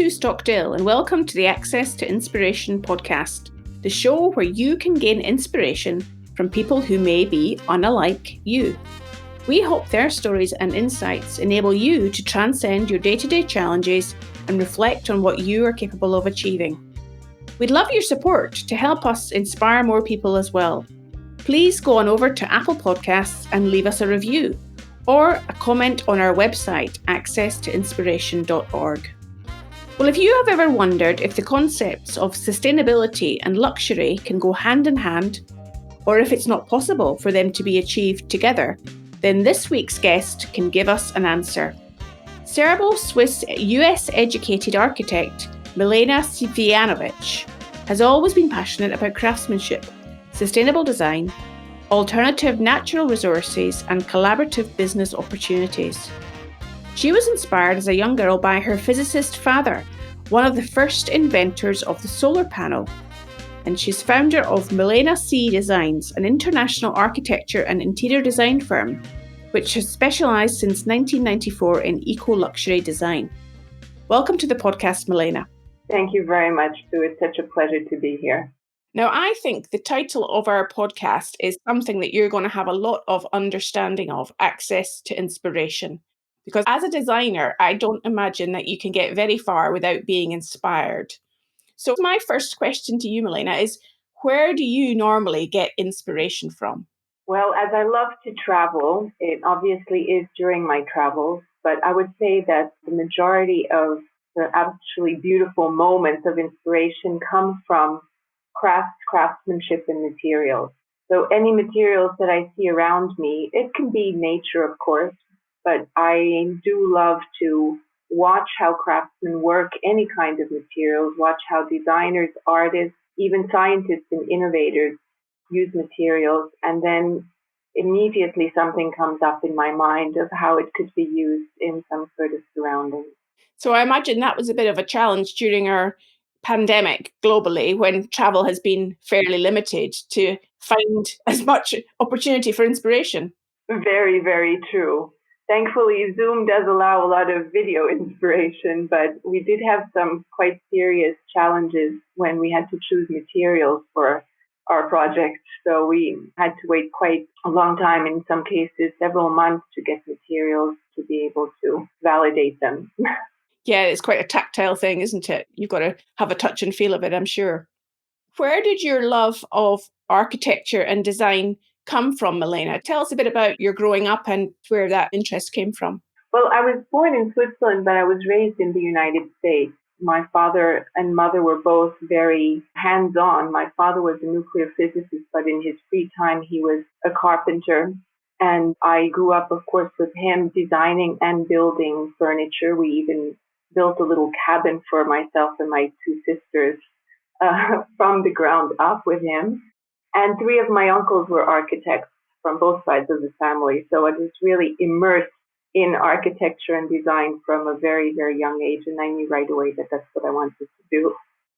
Sue Stockdale, and welcome to the Access to Inspiration podcast, the show where you can gain inspiration from people who may be unlike you. We hope their stories and insights enable you to transcend your day-to-day challenges and reflect on what you are capable of achieving. We'd love your support to help us inspire more people as well. Please go on over to Apple Podcasts and leave us a review or a comment on our website, accesstoinspiration.org. Well, if you have ever wondered if the concepts of sustainability and luxury can go hand in hand, or if it's not possible for them to be achieved together, then this week's guest can give us an answer. Serbo-Swiss US-educated architect Milena Cvijanovich has always been passionate about craftsmanship, sustainable design, alternative natural resources, and collaborative business opportunities. She was inspired as a young girl by her physicist father, one of the first inventors of the solar panel, and she's founder of Milena C Designs, an international architecture and interior design firm, which has specialised since 1994 in eco-luxury design. Welcome to the podcast, Milena. Thank you very much, Sue. It's such a pleasure to be here. Now, I think the title of our podcast is something that you're going to have a lot of understanding of, access to inspiration. Because as a designer, I don't imagine that you can get very far without being inspired. So my first question to you, Milena, is where do you normally get inspiration from? Well, as I love to travel, it obviously is during my travels, but I would say that the majority of the actually beautiful moments of inspiration come from craftsmanship and materials. So any materials that I see around me, it can be nature, of course, but I do love to watch how craftsmen work any kind of materials, watch how designers, artists, even scientists and innovators use materials, and then immediately something comes up in my mind of how it could be used in some sort of surrounding. So I imagine that was a bit of a challenge during our pandemic globally, when travel has been fairly limited, to find as much opportunity for inspiration. Very, very true. Thankfully, Zoom does allow a lot of video inspiration, but we did have some quite serious challenges when we had to choose materials for our project. So we had to wait quite a long time, in some cases several months, to get materials to be able to validate them. Yeah, it's quite a tactile thing, isn't it? You've got to have a touch and feel of it, I'm sure. Where did your love of architecture and design come from, Milena? Tell us a bit about your growing up and where that interest came from. Well, I was born in Switzerland, but I was raised in the United States. My father and mother were both very hands-on. My father was a nuclear physicist, but in his free time, he was a carpenter. And I grew up, of course, with him designing and building furniture. We even built a little cabin for myself and my two sisters from the ground up with him. And three of my uncles were architects from both sides of the family. So I was really immersed in architecture and design from a very, very young age. And I knew right away that that's what I wanted to do.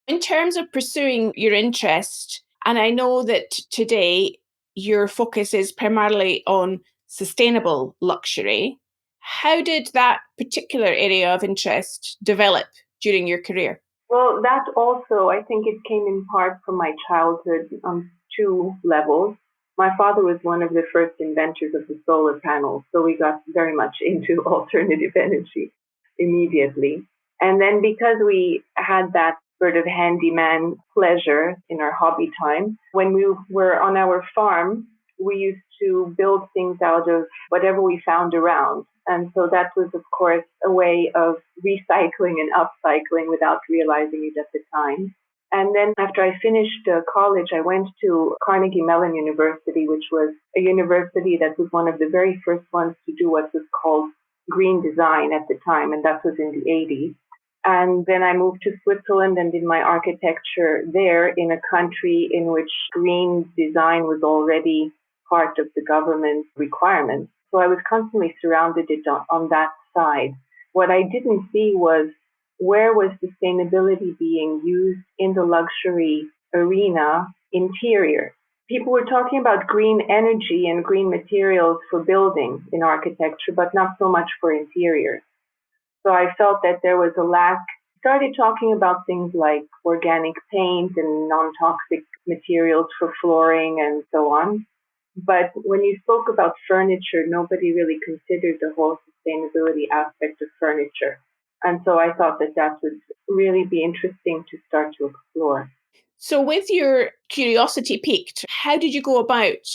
In terms of pursuing your interest, and I know that today your focus is primarily on sustainable luxury, how did that particular area of interest develop during your career? Well, that also, I think it came in part from my childhood on two levels. My father was one of the first inventors of the solar panel, so we got very much into alternative energy immediately. And then because we had that sort of handyman pleasure in our hobby time, when we were on our farm, we used to build things out of whatever we found around. And so that was, of course, a way of recycling and upcycling without realizing it at the time. And then after I finished college, I went to Carnegie Mellon University, which was a university that was one of the very first ones to do what was called green design at the time, and that was in the 80s. And then I moved to Switzerland and did my architecture there in a country in which green design was already part of the government requirements. So I was constantly surrounded on that side. What I didn't see was where was sustainability being used in the luxury arena interior. People were talking about green energy and green materials for building in architecture, but not so much for interiors. So I felt that there was a lack started talking about things like organic paint and non-toxic materials for flooring and so on. But when you spoke about furniture, nobody really considered the whole sustainability aspect of furniture. And so I thought that that would really be interesting to start to explore. So, with your curiosity piqued, how did you go about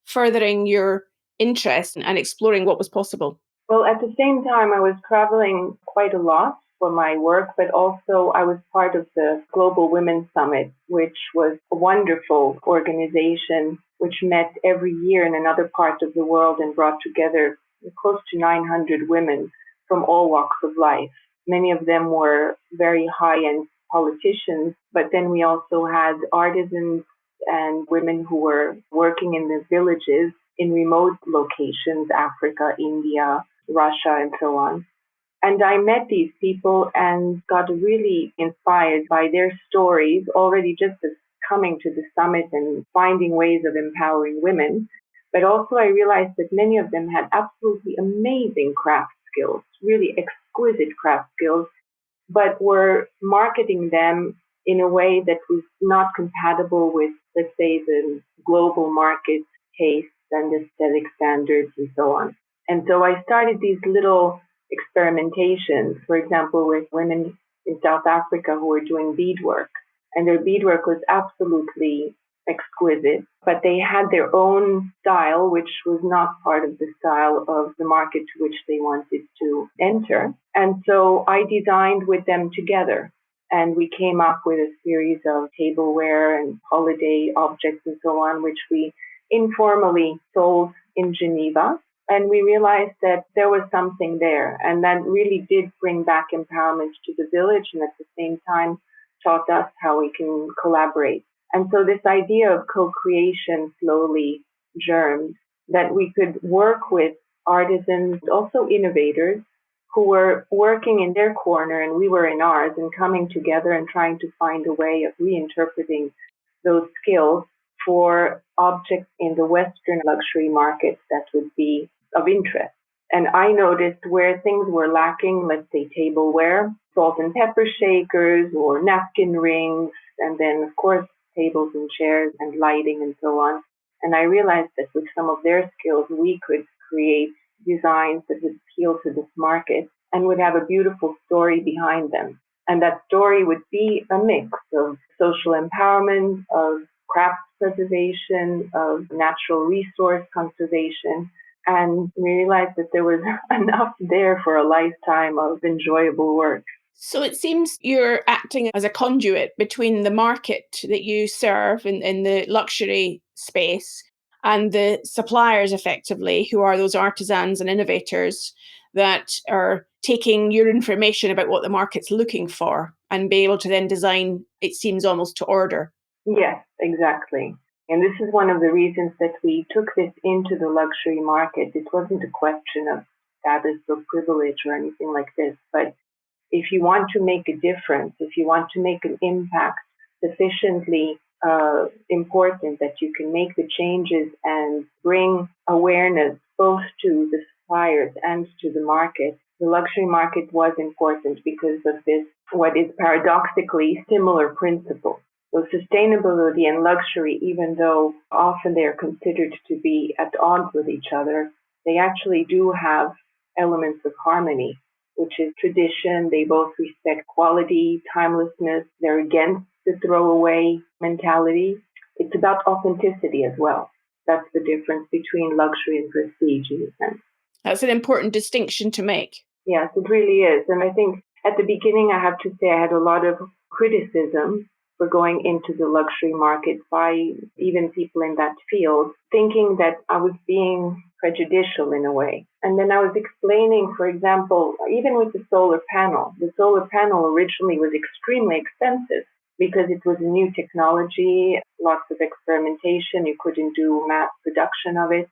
furthering your interest and exploring what was possible? Well, at the same time, I was traveling quite a lot for my work, but also I was part of the Global Women's Summit, which was a wonderful organization which met every year in another part of the world and brought together close to 900 women from all walks of life. Many of them were very high-end politicians, but then we also had artisans and women who were working in the villages in remote locations, Africa, India, Russia, and so on. And I met these people and got really inspired by their stories already just as coming to the summit and finding ways of empowering women. But also I realized that many of them had absolutely amazing craft skills, really exquisite craft skills, but were marketing them in a way that was not compatible with, let's say, the global market tastes and aesthetic standards and so on. And so I started these little experimentations, for example, with women in South Africa who were doing beadwork. And their beadwork was absolutely exquisite, but they had their own style, which was not part of the style of the market to which they wanted to enter. And so I designed with them together. And we came up with a series of tableware and holiday objects and so on, which we informally sold in Geneva. And we realized that there was something there. And that really did bring back empowerment to the village and at the same time taught us how we can collaborate. And so this idea of co-creation slowly germed, that we could work with artisans, also innovators, who were working in their corner and we were in ours and coming together and trying to find a way of reinterpreting those skills for objects in the Western luxury markets that would be of interest. And I noticed where things were lacking, let's say tableware, salt and pepper shakers or napkin rings, and then of course tables and chairs and lighting and so on. And I realized that with some of their skills, we could create designs that would appeal to this market and would have a beautiful story behind them. And that story would be a mix of social empowerment, of craft preservation, of natural resource conservation. And we realized that there was enough there for a lifetime of enjoyable work. So it seems you're acting as a conduit between the market that you serve in the luxury space and the suppliers, effectively, who are those artisans and innovators that are taking your information about what the market's looking for and be able to then design, it seems, almost to order. Yes, exactly. And this is one of the reasons that we took this into the luxury market. It wasn't a question of status or privilege or anything like this, but if you want to make a difference, if you want to make an impact sufficiently important that you can make the changes and bring awareness both to the suppliers and to the market, the luxury market was important because of this, what is paradoxically similar principle. So sustainability and luxury, even though often they are considered to be at odds with each other, they actually do have elements of harmony, which is tradition. They both respect quality, timelessness. They're against the throwaway mentality. It's about authenticity as well. That's the difference between luxury and prestige in a sense. That's an important distinction to make. Yes, it really is. And I think at the beginning, I have to say I had a lot of criticism for going into the luxury market by even people in that field, thinking that I was being prejudicial in a way. And then I was explaining, for example, even with the solar panel originally was extremely expensive because it was a new technology, lots of experimentation, you couldn't do mass production of it.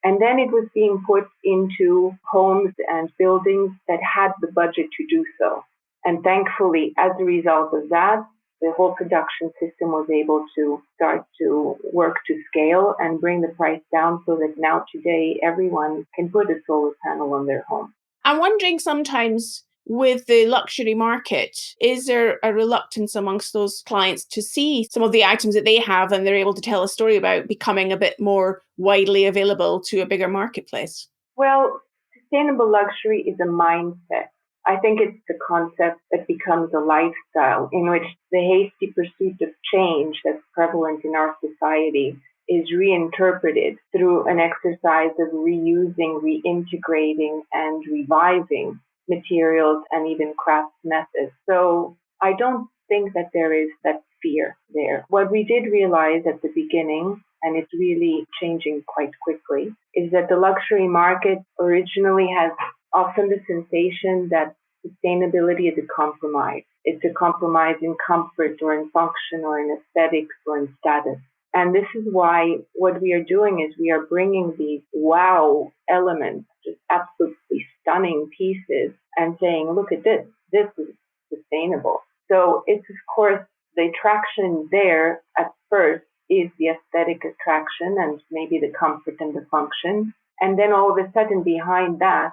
And then it was being put into homes and buildings that had the budget to do so. And thankfully, as a result of that, the whole production system was able to start to work to scale and bring the price down so that now today everyone can put a solar panel on their home. I'm wondering sometimes with the luxury market, is there a reluctance amongst those clients to see some of the items that they have and they're able to tell a story about becoming a bit more widely available to a bigger marketplace? Well, sustainable luxury is a mindset. I think it's the concept that becomes a lifestyle in which the hasty pursuit of change that's prevalent in our society is reinterpreted through an exercise of reusing, reintegrating, and reviving materials and even craft methods. So I don't think that there is that fear there. What we did realize at the beginning, and it's really changing quite quickly, is that the luxury market originally has often the sensation that sustainability is a compromise. It's a compromise in comfort or in function or in aesthetics or in status. And this is why what we are doing is we are bringing these wow elements, just absolutely stunning pieces, and saying, look at this. This is sustainable. So it's, of course, the attraction there at first is the aesthetic attraction and maybe the comfort and the function. And then all of a sudden behind that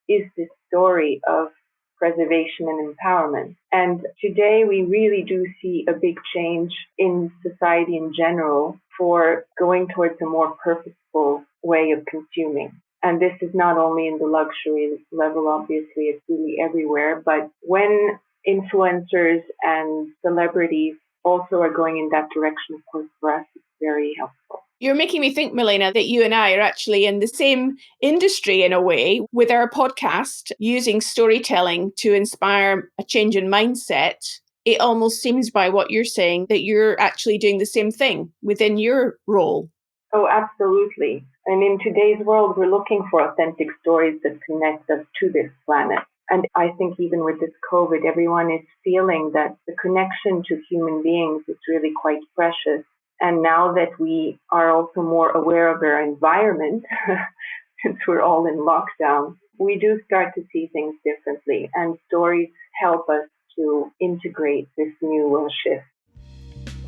is this story of preservation and empowerment. And today we really do see a big change in society in general for going towards a more purposeful way of consuming. And this is not only in the luxury level, obviously, it's really everywhere. But when influencers and celebrities also are going in that direction, of course, for us, it's very helpful. You're making me think, Milena, that you and I are actually in the same industry in a way with our podcast, using storytelling to inspire a change in mindset. It almost seems by what you're saying that you're actually doing the same thing within your role. Oh, absolutely. And in today's world, we're looking for authentic stories that connect us to this planet. And I think even with this COVID, everyone is feeling that the connection to human beings is really quite precious. And now that we are also more aware of our environment, since we're all in lockdown, we do start to see things differently. And stories help us to integrate this new shift.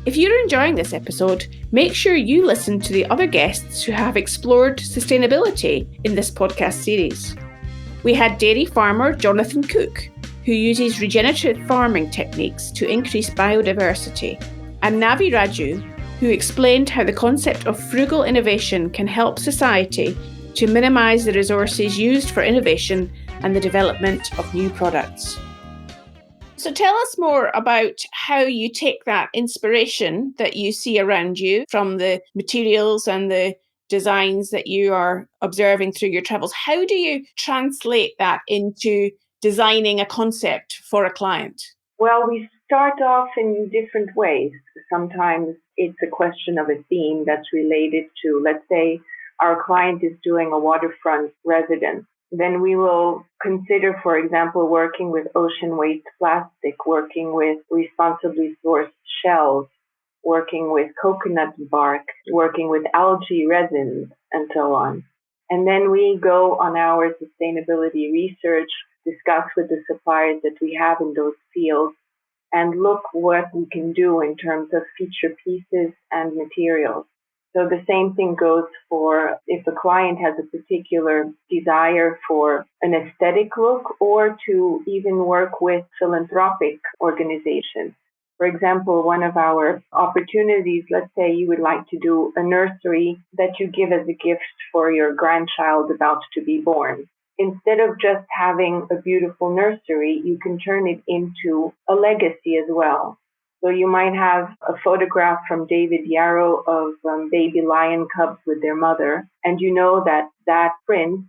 If you're enjoying this episode, make sure you listen to the other guests who have explored sustainability in this podcast series. We had dairy farmer Jonathan Cook, who uses regenerative farming techniques to increase biodiversity, and Navi Raju, who explained how the concept of frugal innovation can help society to minimise the resources used for innovation and the development of new products. So tell us more about how you take that inspiration that you see around you from the materials and the designs that you are observing through your travels. How do you translate that into designing a concept for a client? Well, we start off in different ways. Sometimes it's a question of a theme that's related to, let's say, our client is doing a waterfront residence. Then we will consider, for example, working with ocean waste plastic, working with responsibly sourced shells, working with coconut bark, working with algae resins, and so on. And then we go on our sustainability research, discuss with the suppliers that we have in those fields, and look what we can do in terms of feature pieces and materials. So the same thing goes for if a client has a particular desire for an aesthetic look or to even work with philanthropic organizations. For example, one of our opportunities, let's say you would like to do a nursery that you give as a gift for your grandchild about to be born. Instead of just having a beautiful nursery, you can turn it into a legacy as well. So you might have a photograph from David Yarrow of baby lion cubs with their mother, and you know that print,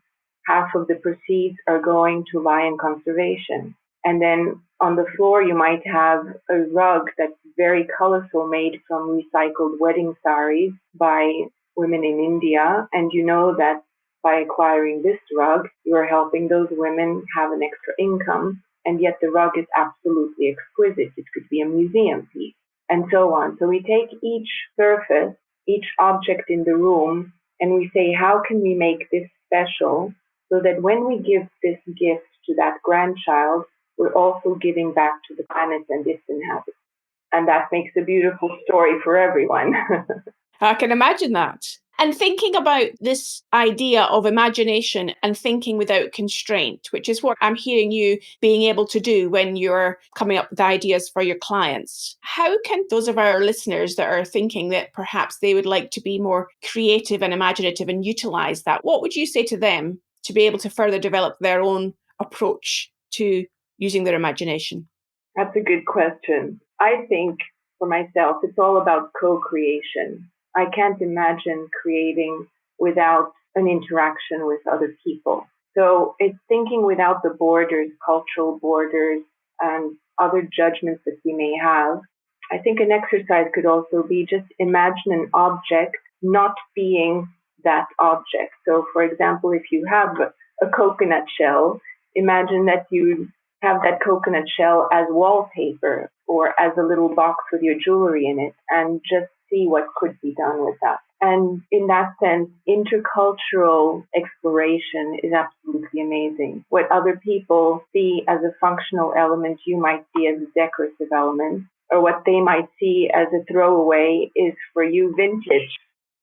half of the proceeds are going to lion conservation. And then on the floor, you might have a rug that's very colorful, made from recycled wedding saris by women in India, and you know that by acquiring this rug, you are helping those women have an extra income. And yet the rug is absolutely exquisite. It could be a museum piece, and so on. So we take each surface, each object in the room, and we say, how can we make this special so that when we give this gift to that grandchild, we're also giving back to the planet and its inhabitants. And that makes a beautiful story for everyone. I can imagine that. And thinking about this idea of imagination and thinking without constraint, which is what I'm hearing you being able to do when you're coming up with ideas for your clients, how can those of our listeners that are thinking that perhaps they would like to be more creative and imaginative and utilize that, what would you say to them to be able to further develop their own approach to using their imagination? That's a good question. I think for myself, it's all about co-creation. I can't imagine creating without an interaction with other people. So it's thinking without the borders, cultural borders, and other judgments that we may have. I think an exercise could also be just imagine an object not being that object. So, for example, if you have a coconut shell, imagine that you have that coconut shell as wallpaper or as a little box with your jewelry in it, and just see what could be done with that. And in that sense, intercultural exploration is absolutely amazing. What other people see as a functional element, you might see as a decorative element, or what they might see as a throwaway is for you vintage.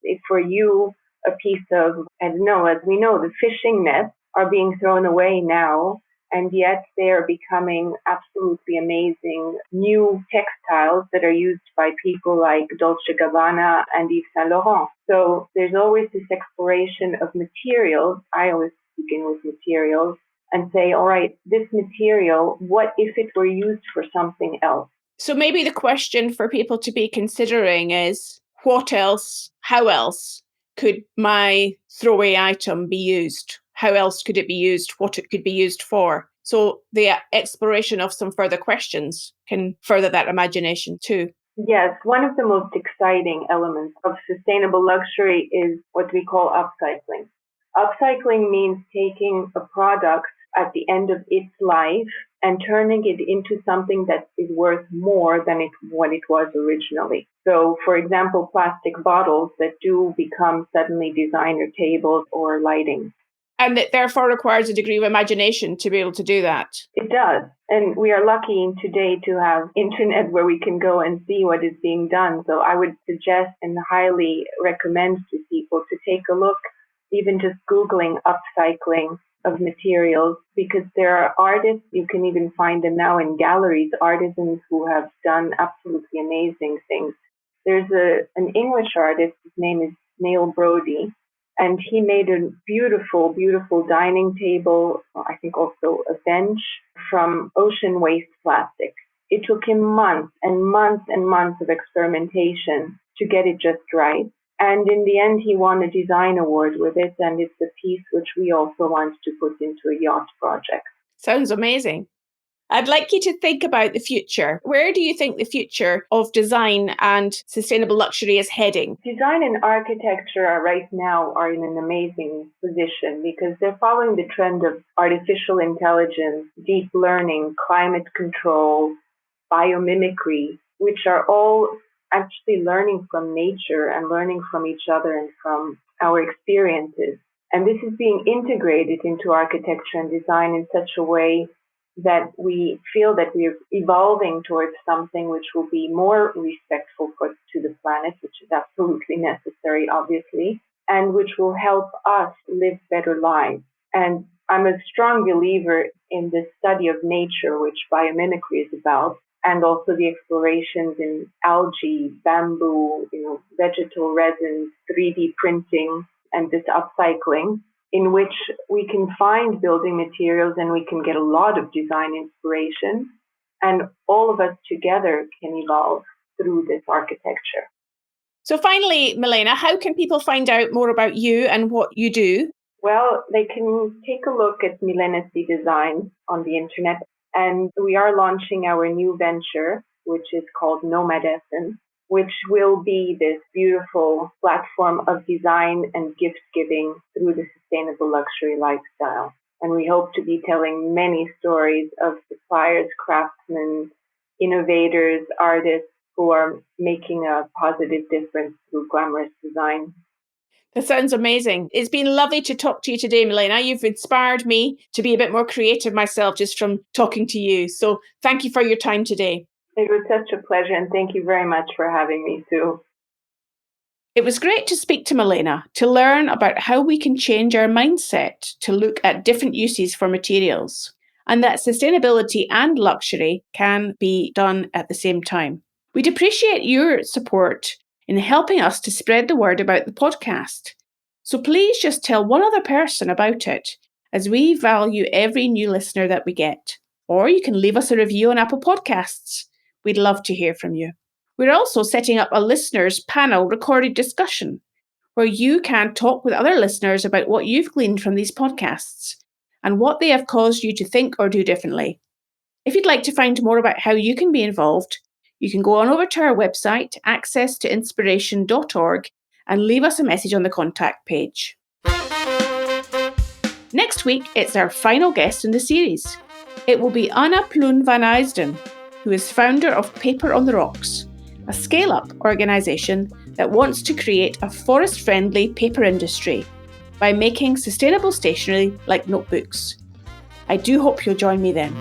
It's for you a piece of, I don't know, as we know, the fishing nets are being thrown away now, and yet they are becoming absolutely amazing new textiles that are used by people like Dolce & Gabbana and Yves Saint Laurent. So there's always this exploration of materials. I always begin with materials and say, all right, this material, what if it were used for something else? So maybe the question for people to be considering is, what else, how else could my throwaway item be used? How else could it be used? What it could be used for? So the exploration of some further questions can further that imagination too. Yes, one of the most exciting elements of sustainable luxury is what we call upcycling. Upcycling means taking a product at the end of its life and turning it into something that is worth more than what it was originally. So, for example, plastic bottles that do become suddenly designer tables or lighting. And it therefore requires a degree of imagination to be able to do that. It does. And we are lucky today to have internet where we can go and see what is being done. So I would suggest and highly recommend to people to take a look, even just Googling upcycling of materials, because there are artists, you can even find them now in galleries, artisans who have done absolutely amazing things. There's an English artist, his name is Neil Brodie, and he made a beautiful, beautiful dining table, I think also a bench, from ocean waste plastic. It took him months and months and months of experimentation to get it just right. And in the end, he won a design award with it, and it's a piece which we also want to put into a yacht project. Sounds amazing. I'd like you to think about the future. Where do you think the future of design and sustainable luxury is heading? Design and architecture right now are in an amazing position because they're following the trend of artificial intelligence, deep learning, climate control, biomimicry, which are all actually learning from nature and learning from each other and from our experiences. And this is being integrated into architecture and design in such a way that we feel that we're evolving towards something which will be more respectful to the planet, which is absolutely necessary, obviously, and which will help us live better lives. And I'm a strong believer in the study of nature, which biomimicry is about, and also the explorations in algae, bamboo, vegetal resins, 3D printing, and this upcycling, in which we can find building materials and we can get a lot of design inspiration, and all of us together can evolve through this architecture. So finally, Milena, how can people find out more about you and what you do? Well, they can take a look at Milena C Designs on the internet, and we are launching our new venture, which is called Nomadescence, which will be this beautiful platform of design and gift giving through the sustainable luxury lifestyle. And we hope to be telling many stories of suppliers, craftsmen, innovators, artists who are making a positive difference through glamorous design. That sounds amazing. It's been lovely to talk to you today, Milena. You've inspired me to be a bit more creative myself just from talking to you. So thank you for your time today. It was such a pleasure, and thank you very much for having me, Sue. It was great to speak to Milena to learn about how we can change our mindset to look at different uses for materials, and that sustainability and luxury can be done at the same time. We'd appreciate your support in helping us to spread the word about the podcast. So please just tell one other person about it, as we value every new listener that we get. Or you can leave us a review on Apple Podcasts. We'd love to hear from you. We're also setting up a listeners panel recorded discussion where you can talk with other listeners about what you've gleaned from these podcasts and what they have caused you to think or do differently. If you'd like to find more about how you can be involved, you can go on over to our website, accesstoinspiration.org, and leave us a message on the contact page. Next week, it's our final guest in the series. It will be Anna Plun van Eysden, who is founder of Paper on the Rocks, a scale-up organisation that wants to create a forest-friendly paper industry by making sustainable stationery like notebooks. I do hope you'll join me then.